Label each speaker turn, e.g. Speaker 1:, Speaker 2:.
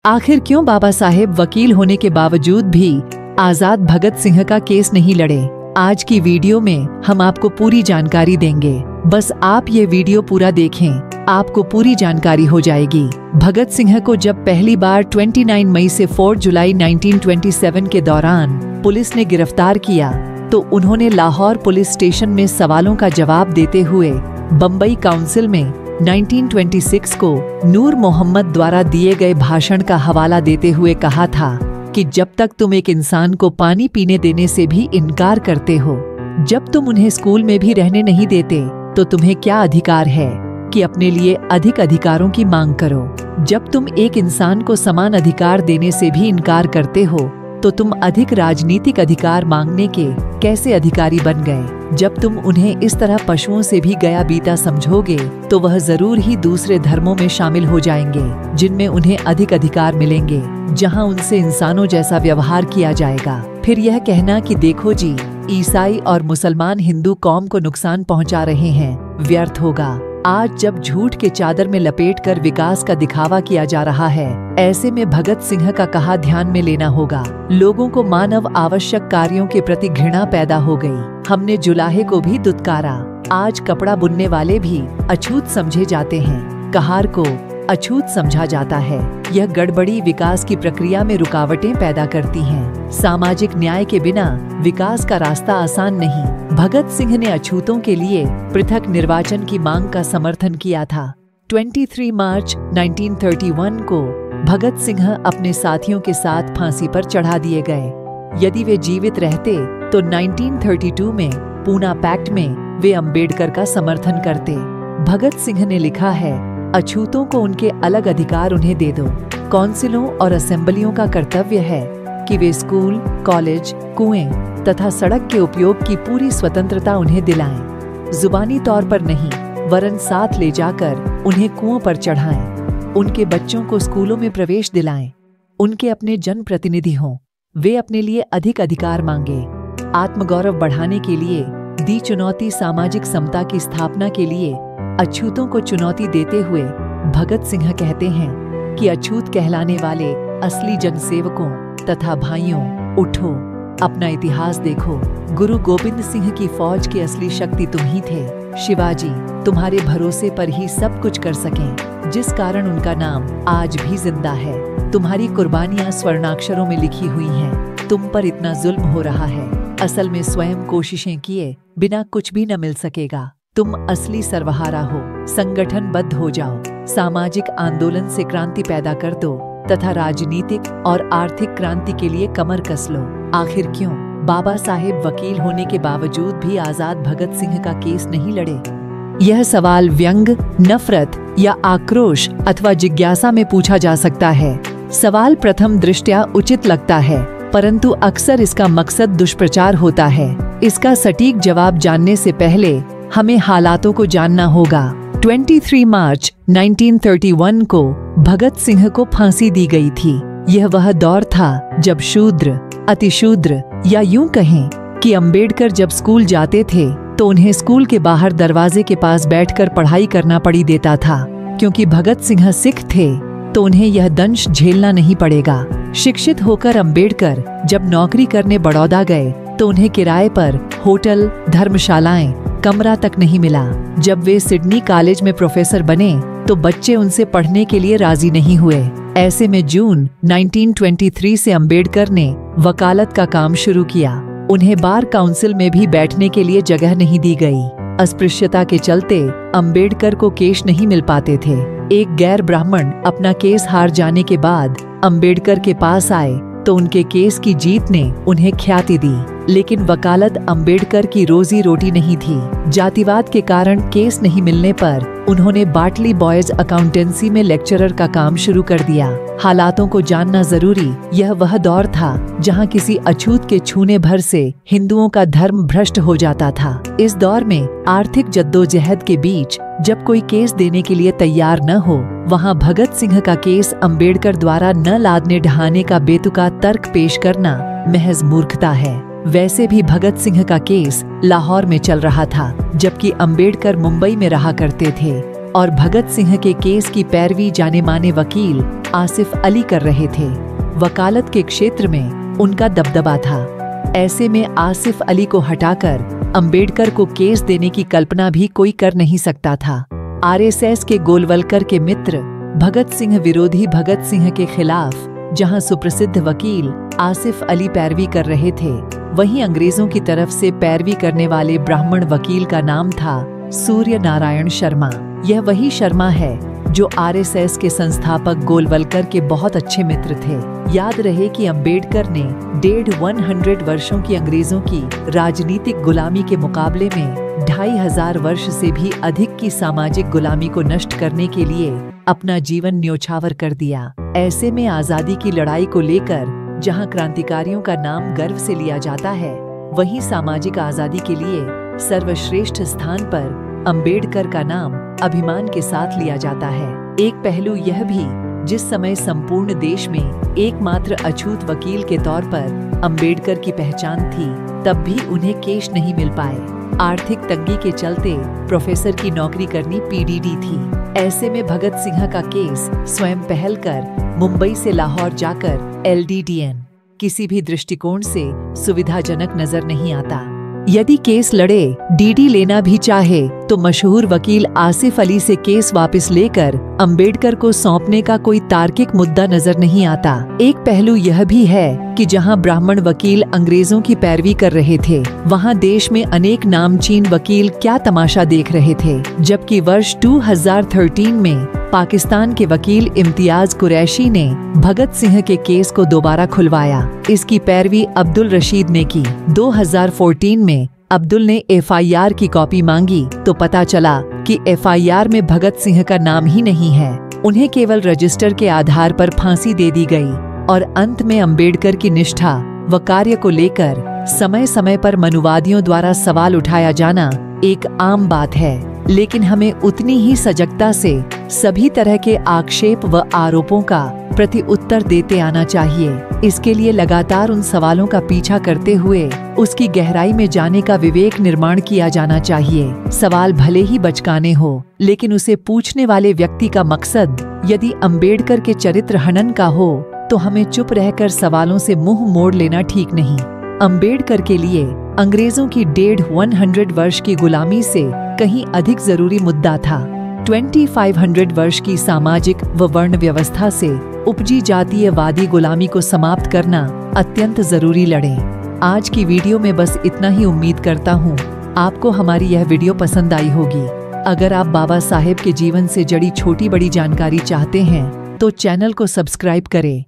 Speaker 1: आखिर क्यों बाबा साहेब वकील होने के बावजूद भी आजाद भगत सिंह का केस नहीं लड़े? आज की वीडियो में हम आपको पूरी जानकारी देंगे। बस आप ये वीडियो पूरा देखें, आपको पूरी जानकारी हो जाएगी। भगत सिंह को जब पहली बार 29 मई से 4 जुलाई 1927 के दौरान पुलिस ने गिरफ्तार किया तो उन्होंने लाहौर पुलिस स्टेशन में सवालों का जवाब देते हुए बम्बई काउंसिल में 1926 को नूर मोहम्मद द्वारा दिए गए भाषण का हवाला देते हुए कहा था कि जब तक तुम एक इंसान को पानी पीने देने से भी इनकार करते हो, जब तुम उन्हें स्कूल में भी रहने नहीं देते, तो तुम्हें क्या अधिकार है कि अपने लिए अधिक अधिकारों की मांग करो? जब तुम एक इंसान को समान अधिकार देने से भी इनकार करते हो, तो तुम अधिक राजनीतिक अधिकार मांगने के कैसे अधिकारी बन गए? जब तुम उन्हें इस तरह पशुओं से भी गया बीता समझोगे, तो वह जरूर ही दूसरे धर्मों में शामिल हो जाएंगे, जिनमें उन्हें अधिक अधिकार मिलेंगे, जहां उनसे इंसानों जैसा व्यवहार किया जाएगा। फिर यह कहना कि देखो जी, ईसाई और मुसलमान हिंदू कौम को नुकसान पहुंचा रहे हैं, व्यर्थ होगा। आज जब झूठ के चादर में लपेटकर विकास का दिखावा किया जा रहा है, ऐसे में भगत सिंह का कहा ध्यान में लेना होगा। लोगों को मानव आवश्यक कार्यों के प्रति घृणा पैदा हो गई। हमने जुलाहे को भी दुत्कारा। आज कपड़ा बुनने वाले भी अछूत समझे जाते हैं, कहार को अछूत समझा जाता है। यह गड़बड़ी विकास की प्रक्रिया में रुकावटें पैदा करती हैं। सामाजिक न्याय के बिना विकास का रास्ता आसान नहीं। भगत सिंह ने अछूतों के लिए पृथक निर्वाचन की मांग का समर्थन किया था। 23 मार्च 1931 को भगत सिंह अपने साथियों के साथ फांसी पर चढ़ा दिए गए। यदि वे जीवित रहते तो 1932 में पूना पैक्ट में वे अंबेडकर का समर्थन करते। भगत सिंह ने लिखा है, अछूतों को उनके अलग अधिकार उन्हें दे दो। काउंसिलों और असेंबलियों का कर्तव्य है कि वे स्कूल, कॉलेज, कुएं तथा सड़क के उपयोग की पूरी स्वतंत्रता उन्हें दिलाएं। जुबानी तौर पर नहीं, वरन साथ ले जाकर उन्हें कुओं पर चढ़ाएं। उनके बच्चों को स्कूलों में प्रवेश दिलाएं। उनके अपने जनप्रतिनिधि हों। वे अपने लिए अधिक अधिकार मांगे। आत्मगौरव बढ़ाने के लिए दी चुनौती सामाजिक समता की स्थापना के लिए अछूतों को चुनौती देते हुए भगत सिंह कहते हैं कि अछूत कहलाने वाले असली जनसेवकों तथा भाइयों, उठो, अपना इतिहास देखो। गुरु गोविंद सिंह की फौज की असली शक्ति तुम ही थे। शिवाजी तुम्हारे भरोसे पर ही सब कुछ कर सकें, जिस कारण उनका नाम आज भी जिंदा है। तुम्हारी कुर्बानियां स्वर्णाक्षरों में लिखी हुई हैं। तुम पर इतना जुल्म हो रहा है, असल में स्वयं कोशिशें किए बिना कुछ भी न मिल सकेगा। तुम असली सर्वहारा हो। संगठनबद्ध हो जाओ, सामाजिक आंदोलन से क्रांति पैदा कर दो तथा राजनीतिक और आर्थिक क्रांति के लिए कमर कस लो। आखिर क्यों बाबा साहेब वकील होने के बावजूद भी आजाद भगत सिंह का केस नहीं लड़े? यह सवाल व्यंग, नफरत या आक्रोश अथवा जिज्ञासा में पूछा जा सकता है। सवाल प्रथम दृष्टया उचित लगता है, परंतु अक्सर इसका मकसद दुष्प्रचार होता है। इसका सटीक जवाब जानने से पहले हमें हालातों को जानना होगा। 23 मार्च 1931 को भगत सिंह को फांसी दी गई थी। यह वह दौर था जब शूद्र, अतिशूद्र या यूं कहें कि अंबेडकर जब स्कूल जाते थे तो उन्हें स्कूल के बाहर दरवाजे के पास बैठकर पढ़ाई करना पड़ी देता था। क्योंकि भगत सिंह सिख थे तो उन्हें यह दंश झेलना नहीं पड़ेगा। शिक्षित होकर अंबेडकर जब नौकरी करने बड़ौदा गए तो उन्हें किराए पर होटल, धर्मशालाएं, कमरा तक नहीं मिला। जब वे सिडनी कॉलेज में प्रोफेसर बने तो बच्चे उनसे पढ़ने के लिए राजी नहीं हुए। ऐसे में जून 1923 से अंबेडकर ने वकालत का काम शुरू किया। उन्हें बार काउंसिल में भी बैठने के लिए जगह नहीं दी गई। अस्पृश्यता के चलते अंबेडकर को केस नहीं मिल पाते थे। एक गैर ब्राह्मण अपना केस हार जाने के बाद अंबेडकर के पास आए तो उनके केस की जीत ने उन्हें ख्याति दी, लेकिन वकालत अंबेडकर की रोजी रोटी नहीं थी। जातिवाद के कारण केस नहीं मिलने पर उन्होंने बाटली बॉयज अकाउंटेंसी में लेक्चरर का काम शुरू कर दिया। हालातों को जानना जरूरी। यह वह दौर था जहां किसी अछूत के छूने भर से हिंदुओं का धर्म भ्रष्ट हो जाता था। इस दौर में आर्थिक जद्दोजहद के बीच जब कोई केस देने के लिए तैयार न हो, वहां भगत सिंह का केस अंबेडकर द्वारा न लादने ढहाने का बेतुका तर्क पेश करना महज मूर्खता है। वैसे भी भगत सिंह का केस लाहौर में चल रहा था, जबकि अंबेडकर मुंबई में रहा करते थे। और भगत सिंह के केस की पैरवी जाने माने वकील आसिफ अली कर रहे थे। वकालत के क्षेत्र में उनका दबदबा था। ऐसे में आसिफ अली को हटाकर अंबेडकर को केस देने की कल्पना भी कोई कर नहीं सकता था। आरएसएस के गोलवलकर के मित्र भगत सिंह विरोधी भगत सिंह के खिलाफ जहां सुप्रसिद्ध वकील आसिफ अली पैरवी कर रहे थे, वहीं अंग्रेजों की तरफ से पैरवी करने वाले ब्राह्मण वकील का नाम था सूर्य नारायण शर्मा। यह वही शर्मा है जो आरएसएस के संस्थापक गोलवलकर के बहुत अच्छे मित्र थे। याद रहे कि अंबेडकर ने 150 वर्षों की अंग्रेजों की राजनीतिक गुलामी के मुकाबले में 2500 वर्ष से भी अधिक की सामाजिक गुलामी को नष्ट करने के लिए अपना जीवन न्योछावर कर दिया। ऐसे में आजादी की लड़ाई को लेकर जहां क्रांतिकारियों का नाम गर्व से लिया जाता है, वहीं सामाजिक आजादी के लिए सर्वश्रेष्ठ स्थान पर अंबेडकर का नाम अभिमान के साथ लिया जाता है। एक पहलू यह भी, जिस समय संपूर्ण देश में एकमात्र अछूत वकील के तौर पर अंबेडकर की पहचान थी, तब भी उन्हें केस नहीं मिल पाए। आर्थिक तंगी के चलते प्रोफेसर की नौकरी करनी पीडीडी थी। ऐसे में भगत सिंह का केस स्वयं पहल कर मुंबई से लाहौर जाकर एलडीडीएन किसी भी दृष्टिकोण से सुविधाजनक नजर नहीं आता। यदि केस लड़े डीडी लेना भी चाहे तो मशहूर वकील आसिफ अली से केस वापस लेकर अंबेडकर को सौंपने का कोई तार्किक मुद्दा नजर नहीं आता। एक पहलू यह भी है कि जहां ब्राह्मण वकील अंग्रेजों की पैरवी कर रहे थे, वहां देश में अनेक नामचीन वकील क्या तमाशा देख रहे थे। जबकि वर्ष 2013 में पाकिस्तान के वकील इम्तियाज कुरैशी ने भगत सिंह के केस को दोबारा खुलवाया। इसकी पैरवी अब्दुल रशीद ने की। 2014 में अब्दुल ने एफआईआर की कॉपी मांगी तो पता चला कि एफआईआर में भगत सिंह का नाम ही नहीं है। उन्हें केवल रजिस्टर के आधार पर फांसी दे दी गई और अंत में अंबेडकर की निष्ठा व कार्य को लेकर समय समय पर मनुवादियों द्वारा सवाल उठाया जाना एक आम बात है, लेकिन हमें उतनी ही सजगता से सभी तरह के आक्षेप व आरोपों का प्रति उत्तर देते आना चाहिए। इसके लिए लगातार उन सवालों का पीछा करते हुए उसकी गहराई में जाने का विवेक निर्माण किया जाना चाहिए। सवाल भले ही बचकाने हो, लेकिन उसे पूछने वाले व्यक्ति का मकसद यदि अंबेडकर के चरित्र हनन का हो, तो हमें चुप रहकर सवालों से मुंह मोड़ लेना ठीक नहीं। अंबेडकर के लिए अंग्रेजों की 150 वर्ष की गुलामी से कहीं अधिक जरूरी मुद्दा था 2500 वर्ष की सामाजिक व वर्ण व्यवस्था से उपजी जातीयवादी गुलामी को समाप्त करना अत्यंत जरूरी लड़े। आज की वीडियो में बस इतना ही। उम्मीद करता हूँ आपको हमारी यह वीडियो पसंद आई होगी। अगर आप बाबा साहेब के जीवन से जुड़ी छोटी बड़ी जानकारी चाहते हैं तो चैनल को सब्सक्राइब करें